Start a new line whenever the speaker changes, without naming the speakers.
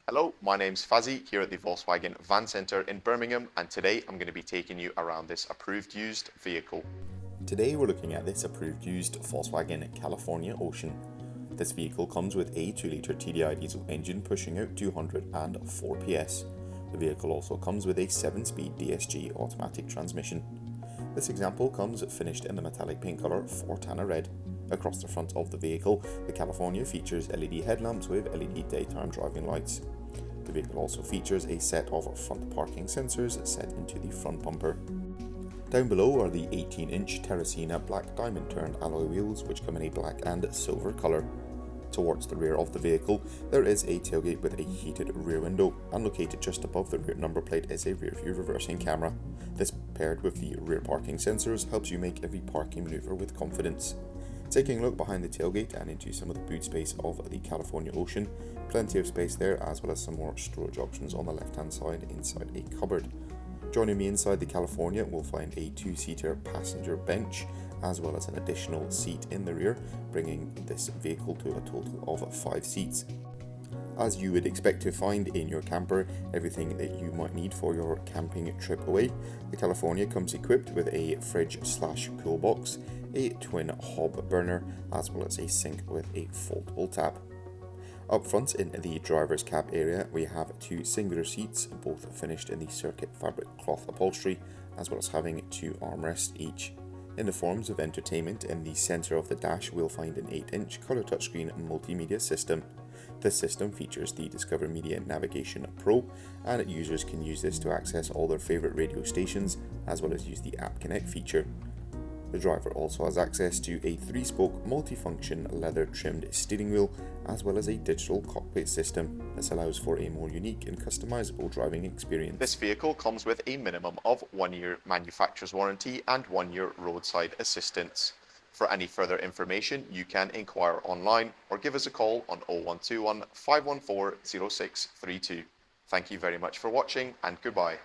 Hello, my name's Fazzy here at the Volkswagen Van Centre in Birmingham, and today I'm going to be taking you around this approved used vehicle.
Today we're looking at this approved used Volkswagen California Ocean. This vehicle comes with a 2-litre TDI diesel engine pushing out 204 PS. The vehicle also comes with a 7-speed DSG automatic transmission. This example comes finished in the metallic paint colour Fortana red. Across the front of the vehicle, the California features LED headlamps with LED daytime driving lights. The vehicle also features a set of front parking sensors set into the front bumper. Down below are the 18-inch Terracina black diamond turned alloy wheels, which come in a black and silver colour. Towards the rear of the vehicle, there is a tailgate with a heated rear window, and located just above the rear number plate is a rear view reversing camera. This, paired with the rear parking sensors, helps you make every parking manoeuvre with confidence. Taking a look behind the tailgate and into some of the boot space of the California Ocean, plenty of space there, as well as some more storage options on the left hand side inside a cupboard. Joining me inside the California, we'll find a 2-seater passenger bench, as well as an additional seat in the rear, bringing this vehicle to a total of 5 seats. As you would expect to find in your camper, everything that you might need for your camping trip away, the California comes equipped with a fridge/cool box, a twin hob burner, as well as a sink with a foldable tap. Up front in the driver's cab area, we have 2 singular seats, both finished in the circuit fabric cloth upholstery, as well as having 2 armrests each. In the forms of entertainment, in the centre of the dash we'll find an 8-inch colour touchscreen multimedia system. This system features the Discover Media Navigation Pro, and users can use this to access all their favourite radio stations, as well as use the App Connect feature. The driver also has access to a 3-spoke multifunction leather trimmed steering wheel, as well as a digital cockpit system. This allows for a more unique and customizable driving experience.
This vehicle comes with a minimum of 1 year manufacturer's warranty and 1 year roadside assistance. For any further information, you can inquire online or give us a call on 0121 514 0632. Thank you very much for watching, and goodbye.